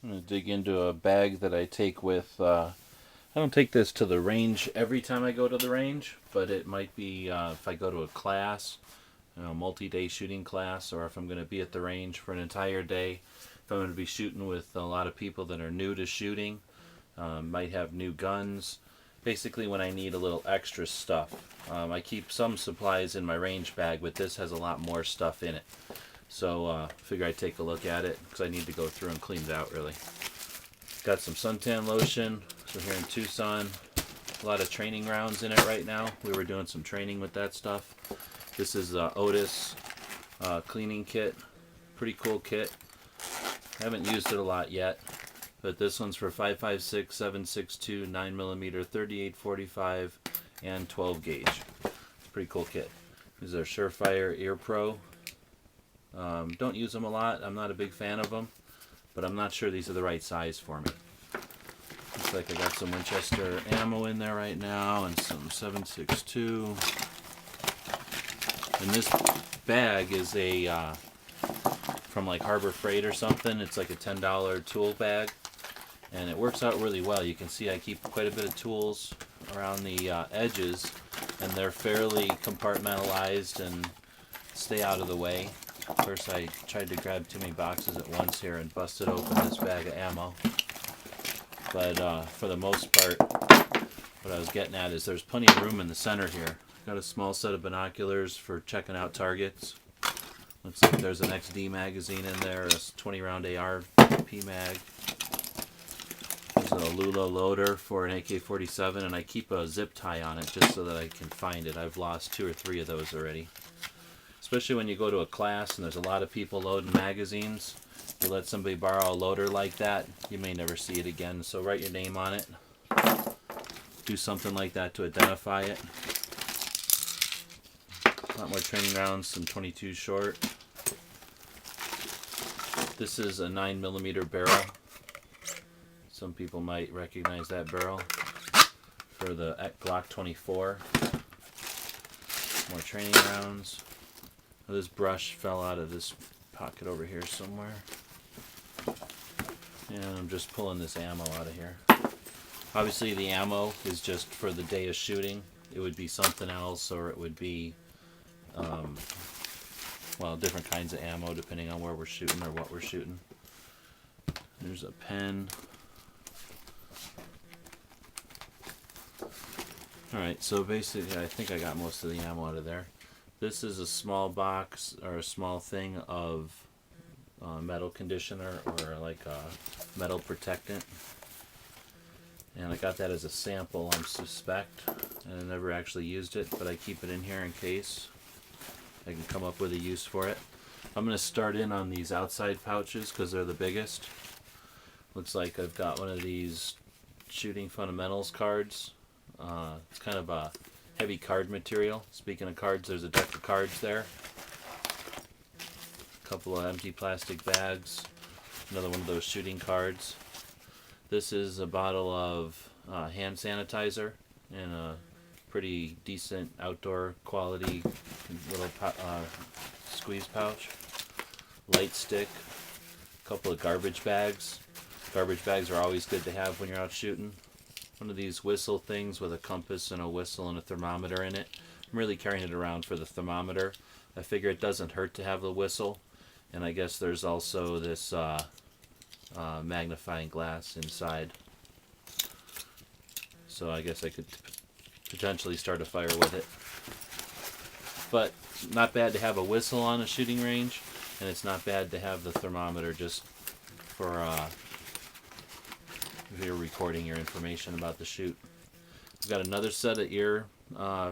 I'm going to dig into a bag that I take with, I don't take this to the range every time I go to the range, but it might be if I go to a class, multi-day shooting class, or if I'm going to be at the range for an entire day, if I'm going to be shooting with a lot of people that are new to shooting, might have new guns. Basically when I need a little extra stuff. I keep some supplies in my range bag, but this has a lot more stuff in it. So figure I'd take a look at it because I need to go through and clean it out really. Got some suntan lotion. So here in Tucson, a lot of training rounds in it right now. We were doing some training with that stuff. This is Otis Cleaning Kit. Pretty cool kit. Haven't used it a lot yet, but this one's for 5.56, 7.62, 9mm, 38.45, and 12 gauge. It's a pretty cool kit. These are Surefire Ear Pro. Don't use them a lot. I'm not a big fan of them, but I'm not sure these are the right size for me. Looks like I got some Winchester ammo in there right now and some 7.62. And this bag is a from like Harbor Freight or something. It's like a $10 tool bag, and it works out really well. You can see I keep quite a bit of tools around the edges, and they're fairly compartmentalized and stay out of the way. Of course, I tried to grab too many boxes at once here and busted open this bag of ammo. But for the most part, what I was getting at is there's plenty of room in the center here. Got a small set of binoculars for checking out targets. Looks like there's an XD magazine in there, a 20 round AR PMag. There's a Lula loader for an AK-47, and I keep a zip tie on it just so that I can find it. I've lost 2 or 3 of those already. Especially when you go to a class and there's a lot of people loading magazines. You let somebody borrow a loader like that, you may never see it again. So write your name on it. Do something like that to identify it. A lot more training rounds, some 22 short. This is a 9mm barrel. Some people might recognize that barrel for the Glock 24. More training rounds. Oh, this brush fell out of this pocket over here somewhere. And I'm just pulling this ammo out of here. Obviously the ammo is just for the day of shooting. It would be something else, or it would be well, different kinds of ammo depending on where we're shooting or what we're shooting. There's a pen. Alright, so basically I think I got most of the ammo out of there. This is a small box, or a small thing of metal conditioner, or like a metal protectant. And I got that as a sample on suspect, and I never actually used it, but I keep it in here in case I can come up with a use for it. I'm going to start in on these outside pouches because they're the biggest. Looks like I've got one of these shooting fundamentals cards. It's kind of a heavy card material. Speaking of cards, there's a deck of cards there. A couple of empty plastic bags. Another one of those shooting cards. This is a bottle of hand sanitizer in a pretty decent outdoor quality little squeeze pouch. Light stick. A couple of garbage bags. Garbage bags are always good to have when you're out shooting. One of these whistle things with a compass and a whistle and a thermometer in it. I'm really carrying it around for the thermometer. I figure it doesn't hurt to have the whistle. And I guess there's also this magnifying glass inside. So I guess I could potentially start a fire with it. But not bad to have a whistle on a shooting range, and it's not bad to have the thermometer just for if you're recording your information about the shoot. We've got another set of ear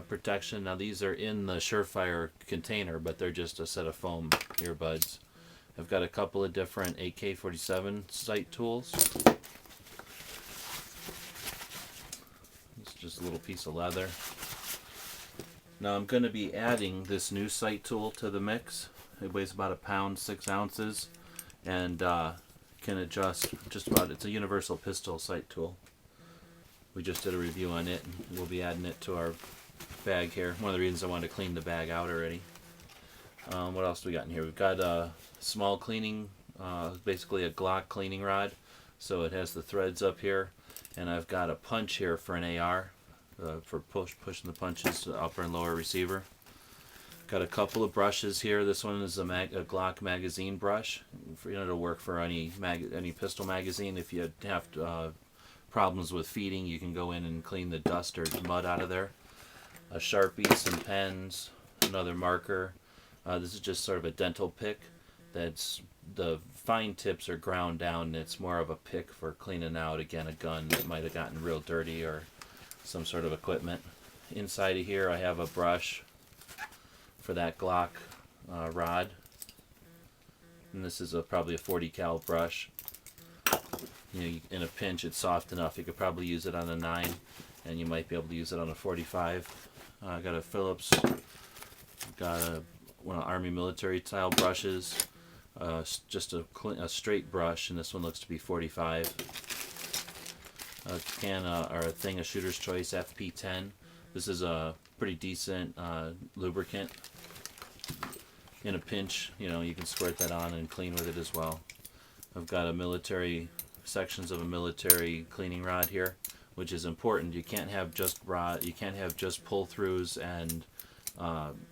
protection. Now these are in the Surefire container, but they're just a set of foam earbuds. I've got a couple of different AK-47 sight tools. It's just a little piece of leather. Now I'm going to be adding this new sight tool to the mix. It weighs about 1 pound, 6 ounces, and can adjust just about. It's a universal pistol sight tool. We just did a review on it, and we'll be adding it to our bag here. One of the reasons I wanted to clean the bag out already. What else do we got in here? We've got a small cleaning, basically a Glock cleaning rod. So it has the threads up here, and I've got a punch here for an AR, for pushing the punches, upper and lower receiver. Got a couple of brushes here. This one is a Glock magazine brush. It'll work for any pistol magazine. If you have problems with feeding, you can go in and clean the dust or mud out of there. A Sharpie, some pens, another marker. This is just sort of a dental pick. That's the fine tips are ground down, and it's more of a pick for cleaning out, again, a gun that might have gotten real dirty or some sort of equipment. Inside of here I have a brush for that Glock rod, and this is probably a 40 cal brush. In a pinch it's soft enough you could probably use it on a 9, and you might be able to use it on a 45. I got a Phillips, got one of Army military style brushes, just a straight brush, and this one looks to be 45. A can or a thing of Shooter's Choice FP10. This is a pretty decent lubricant. In a pinch, you can squirt that on and clean with it as well. I've got sections of a military cleaning rod here, which is important. You can't have just pull-throughs and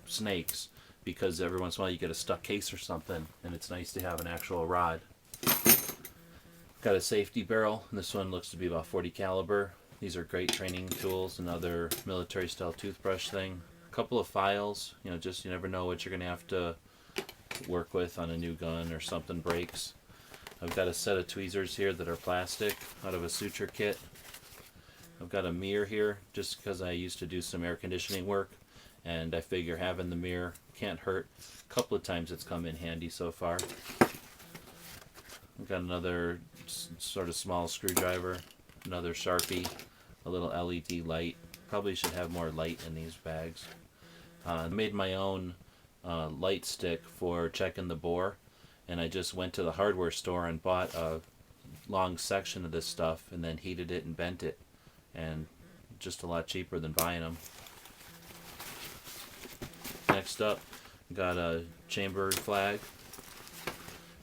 snakes, because every once in a while you get a stuck case or something, and it's nice to have an actual rod. Got a safety barrel, and this one looks to be about 40 caliber. These are great training tools. Another military style toothbrush thing. A couple of files, you never know what you're going to have to work with on a new gun or something breaks. I've got a set of tweezers here that are plastic out of a suture kit. I've got a mirror here just because I used to do some air conditioning work, and I figure having the mirror can't hurt. A couple of times it's come in handy so far. I've got another sort of small screwdriver, another Sharpie, a little LED light. Probably should have more light in these bags. I made my own light stick for checking the bore, and I just went to the hardware store and bought a long section of this stuff and then heated it and bent it, and just a lot cheaper than buying them. Next up, got a chamber flag,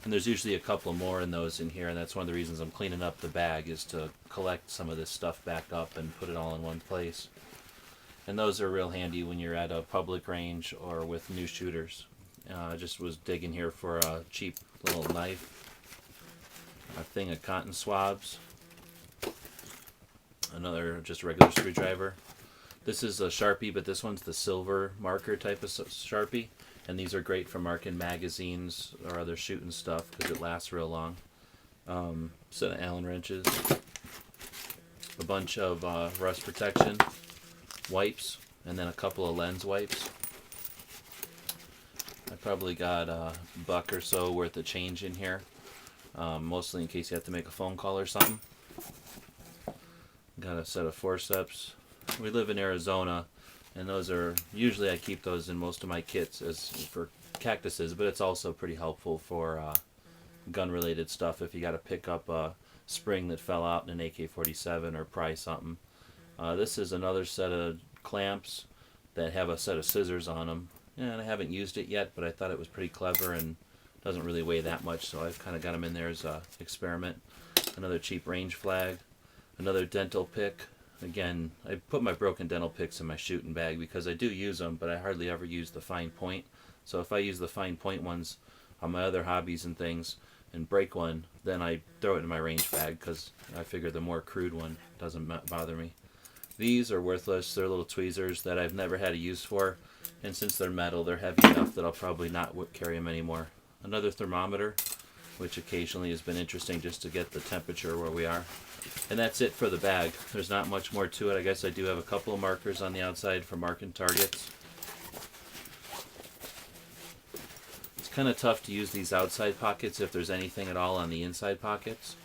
and there's usually a couple more in those in here, and that's one of the reasons I'm cleaning up the bag, is to collect some of this stuff back up and put it all in one place. And those are real handy when you're at a public range or with new shooters. I just was digging here for a cheap little knife, a thing of cotton swabs, another just regular screwdriver. This is a Sharpie, but this one's the silver marker type of Sharpie, and these are great for marking magazines or other shooting stuff because it lasts real long. Set of Allen wrenches, a bunch of rust protection wipes, and then a couple of lens wipes. I probably got a $1 or so worth of change in here, mostly in case you have to make a phone call or something. Got a set of forceps. We live in Arizona, and those are usually, I keep those in most of my kits as for cactuses, but it's also pretty helpful for gun related stuff if you got to pick up a spring that fell out in an AK-47 or pry something. This is another set of clamps that have a set of scissors on them, and I haven't used it yet, but I thought it was pretty clever and doesn't really weigh that much, so I've kind of got them in there as an experiment. Another cheap range flag, another dental pick. Again, I put my broken dental picks in my shooting bag because I do use them, but I hardly ever use the fine point. So if I use the fine point ones on my other hobbies and things and break one, then I throw it in my range bag because I figure the more crude one doesn't bother me. These are worthless. They're little tweezers that I've never had a use for, and since they're metal, they're heavy enough that I'll probably not carry them anymore. Another thermometer, which occasionally has been interesting just to get the temperature where we are. And that's it for the bag. There's not much more to it. I guess I do have a couple of markers on the outside for marking targets. It's kind of tough to use these outside pockets if there's anything at all on the inside pockets.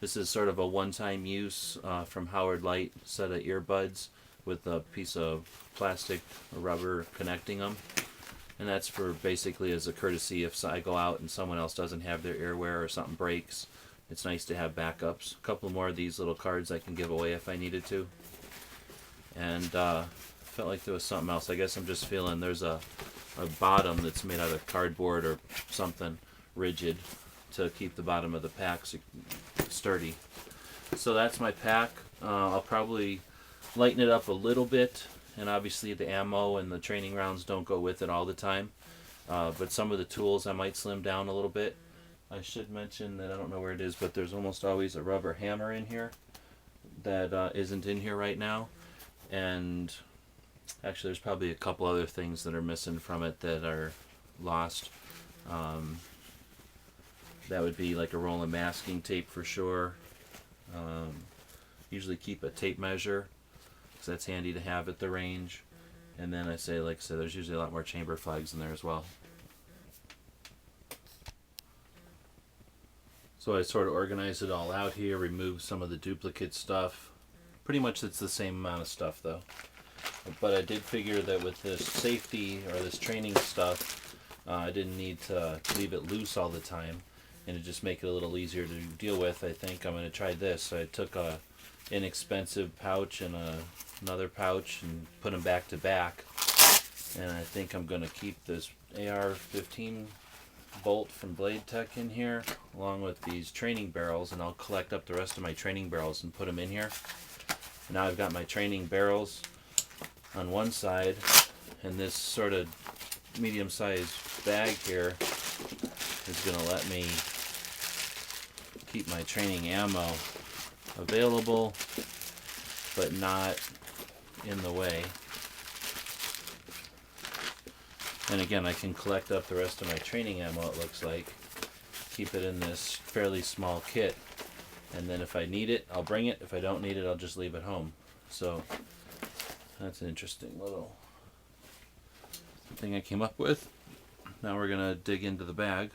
This is sort of a one-time use from Howard Light set of earbuds with a piece of plastic or rubber connecting them. And that's for basically as a courtesy if I go out and someone else doesn't have their earwear or something breaks. It's nice to have backups. A couple more of these little cards I can give away if I needed to. And felt like there was something else. I guess I'm just feeling there's a bottom that's made out of cardboard or something rigid to keep the bottom of the pack sturdy. So that's my pack. I'll probably lighten it up a little bit, and obviously the ammo and the training rounds don't go with it all the time. But some of the tools I might slim down a little bit. I should mention that I don't know where it is, but there's almost always a rubber hammer in here that isn't in here right now. And actually there's probably a couple other things that are missing from it that are lost. That would be like a roll of masking tape for sure. Usually keep a tape measure, because that's handy to have at the range. And then like I said, there's usually a lot more chamber flags in there as well. So I sort of organized it all out here, removed some of the duplicate stuff. Pretty much it's the same amount of stuff though. But I did figure that with this safety or this training stuff, I didn't need to leave it loose all the time, and it just make it a little easier to deal with. I think I'm going to try this. So I took a inexpensive pouch and another pouch and put them back to back. And I think I'm going to keep this AR-15 bolt from Blade Tech in here, along with these training barrels, and I'll collect up the rest of my training barrels and put them in here. And now I've got my training barrels on one side, and this sort of medium-sized bag here is going to let me keep my training ammo available, but not in the way. And again, I can collect up the rest of my training ammo, it looks like, keep it in this fairly small kit, and then if I need it, I'll bring it. If I don't need it, I'll just leave it home. So that's an interesting little thing I came up with. Now we're going to dig into the bag.